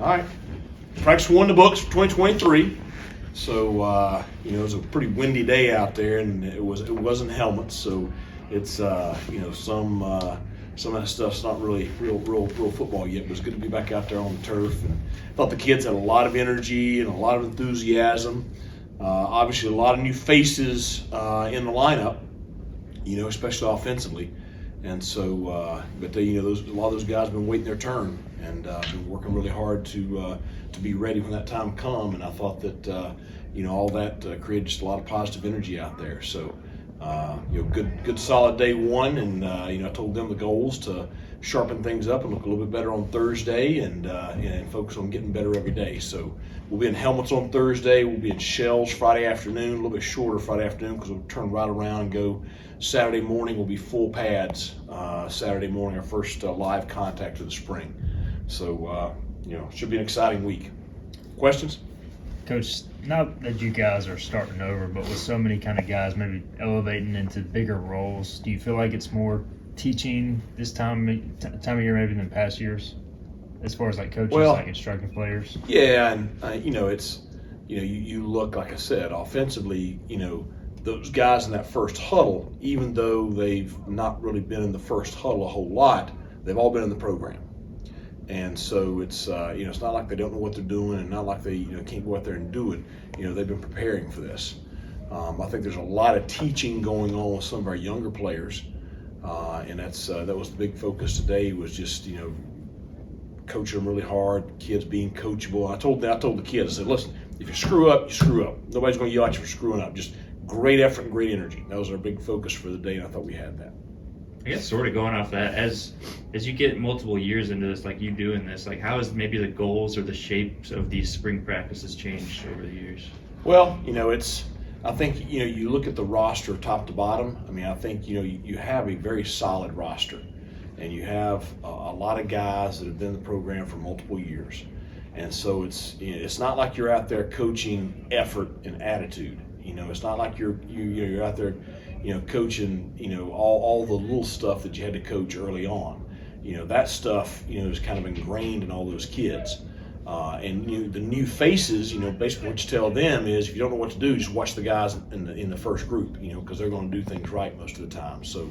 All right. Practice 1 in the books for 2023. So, it was a pretty windy day out there, and it wasn't helmets. So it's, some of that stuff's not really real football yet, but it's good to be back out there on the turf. And I thought the kids had a lot of energy and a lot of enthusiasm. Obviously, a lot of new faces in the lineup, especially offensively. And so, but a lot of those guys have been waiting their turn and been working really hard to be ready when that time come. And I thought that all that created just a lot of positive energy out there. So, good solid day one. And I told them the goals to sharpen things up and look a little bit better on Thursday and focus on getting better every day. So we'll be in helmets on Thursday. We'll be in shells Friday afternoon, a little bit shorter Friday afternoon because we'll turn right around and go Saturday morning. We'll be full pads Saturday morning, our first live contact of the spring. So, should be an exciting week. Questions? Coach, not that you guys are starting over, but with so many kind of guys maybe elevating into bigger roles, do you feel like it's more teaching this time of year maybe than past years, as far as like coaches, like instructing players? Yeah, and it's you look, like I said, offensively, those guys in that first huddle, even though they've not really been in the first huddle a whole lot, they've all been in the program. And so it's it's not like they don't know what they're doing, and not like they can't go out there and do it. They've been preparing for this. I think there's a lot of teaching going on with some of our younger players, and that was the big focus today. Was just coaching them really hard, kids being coachable. I told the kids, I said, listen, if you screw up, you screw up. Nobody's going to yell at you for screwing up. Just great effort and great energy. That was our big focus for the day, and I thought we had that. I guess sort of going off that, as you get multiple years into this, like you doing this, like how has maybe the goals or the shapes of these spring practices changed over the years? Well, I think, you look at the roster top to bottom. I mean, I think, you have a very solid roster, and you have a lot of guys that have been in the program for multiple years. And so it's not like you're out there coaching effort and attitude. It's not like you're out there coaching, all the little stuff that you had to coach early on. That stuff, is kind of ingrained in all those kids. And the new faces, basically what you tell them is, if you don't know what to do, just watch the guys in the first group, because they're going to do things right most of the time. So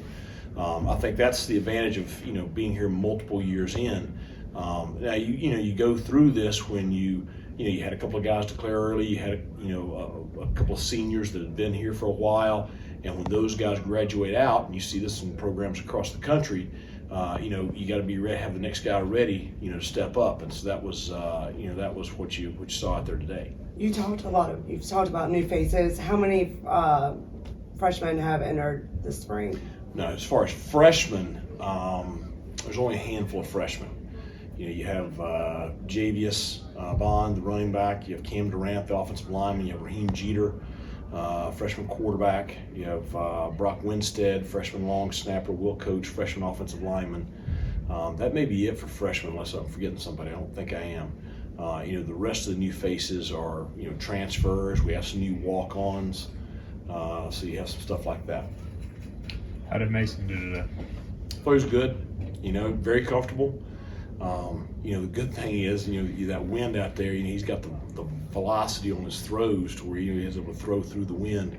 I think that's the advantage of, being here multiple years in. Now, you go through this when you had a couple of guys declare early, you had, a couple of seniors that had been here for a while. And when those guys graduate out, and you see this in programs across the country, you got to be ready, have the next guy ready, to step up. And so that was what you saw out there today. You've talked about new faces. How many freshmen have entered this spring? No, as far as freshmen, there's only a handful of freshmen. You have Javius Bond, the running back. You have Cam Durant, the offensive lineman. You have Raheem Jeter, freshman quarterback. You have Brock Winstead, freshman long snapper. Will Coach, freshman offensive lineman. That may be it for freshmen, unless I'm forgetting somebody. I don't think I am. The rest of the new faces are transfers. We have some new walk-ons. So you have some stuff like that. How did Mason do today? I thought he was good. Very comfortable. The good thing is, that wind out there, he's got the velocity on his throws to where he is able to throw through the wind.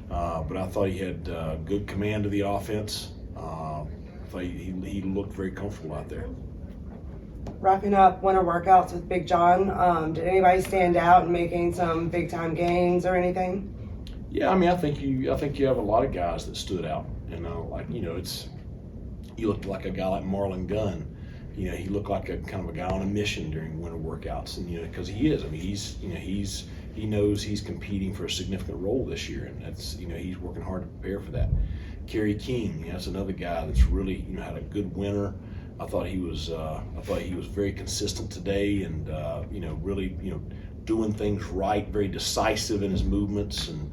But I thought he had good command of the offense. I thought he looked very comfortable out there. Wrapping up winter workouts with Big John, did anybody stand out in making some big time gains or anything? Yeah, I think you have a lot of guys that stood out. You looked like a guy like Marlon Gunn. He looked like a kind of a guy on a mission during winter workouts, and because he is. He knows he's competing for a significant role this year, and that's he's working hard to prepare for that. Kerry King, that's another guy that's really had a good winter. I thought he was very consistent today, and really doing things right, very decisive in his movements, and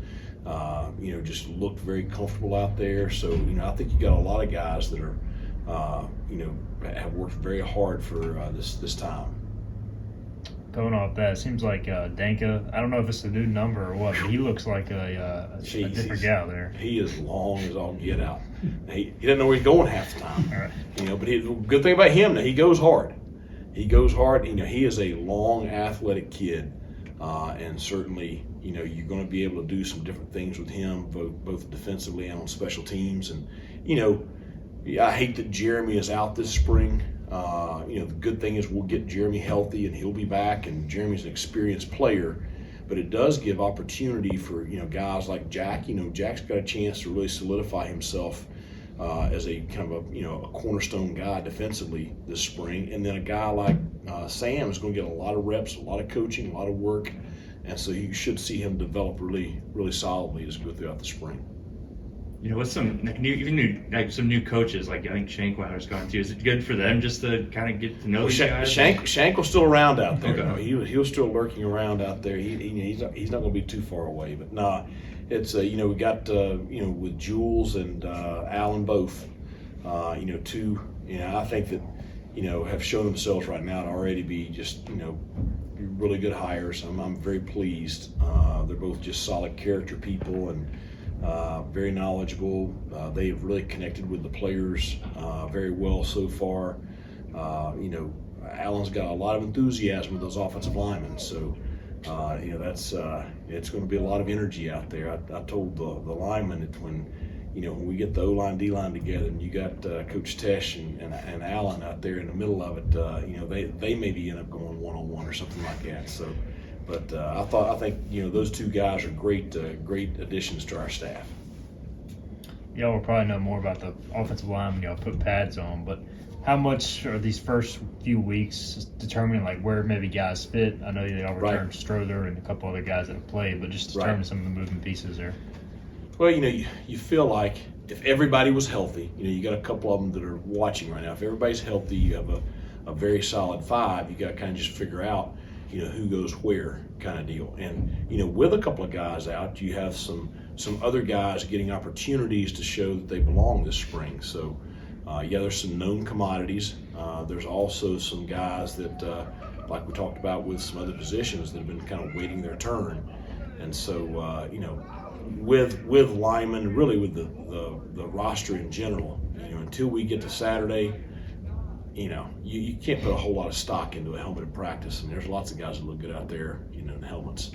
just looked very comfortable out there. So I think you got a lot of guys that are have worked very hard for this time. Going off that, it seems like Danka, I don't know if it's a new number or what, but he looks like a different guy out there. He is long as all get out. He doesn't know where he's going half the time. All right. But the good thing about him, he goes hard. he goes hard. He is a long, athletic kid, and certainly, you're going to be able to do some different things with him, both defensively and on special teams. And, I hate that Jeremy is out this spring. The good thing is we'll get Jeremy healthy and he'll be back, and Jeremy's an experienced player. But it does give opportunity for, guys like Jack. Jack's got a chance to really solidify himself as a kind of a cornerstone guy defensively this spring. And then a guy like Sam is going to get a lot of reps, a lot of coaching, a lot of work. And so you should see him develop really, really solidly as we go throughout the spring. With some some new coaches, like I think Shankweiler's gone too. Is it good for them just to kind of get to know these guys? Shank was still around out there. Okay. He was still lurking around out there. He's not going to be too far away. But nah, it's we got with Jules and Alan both, two. I think that have shown themselves right now to already be just really good hires. I'm very pleased. They're both just solid character people and very knowledgeable. They've really connected with the players very well so far. Alan's got a lot of enthusiasm with those offensive linemen, so that's it's going to be a lot of energy out there. I told the linemen that when we get the O-line, D-line together, and you got Coach Tesh and Alan out there in the middle of it, they maybe end up going one-on-one or something like that. So. But I think those two guys are great additions to our staff. Y'all will probably know more about the offensive line when y'all put pads on, but how much are these first few weeks determining where maybe guys fit? I know y'all returned Strother and a couple other guys that have played, but just determine some of the moving pieces there. Well, you feel like if everybody was healthy, you got a couple of them that are watching right now. If everybody's healthy, you have a very solid five. You got to kind of just figure out who goes where kind of deal. And, with a couple of guys out, you have some other guys getting opportunities to show that they belong this spring. So, there's some known commodities. There's also some guys that, like we talked about with some other positions, that have been kind of waiting their turn. And so, with linemen, really with the roster in general, until we get to Saturday, you can't put a whole lot of stock into a helmet in practice, and there's lots of guys that look good out there, in helmets.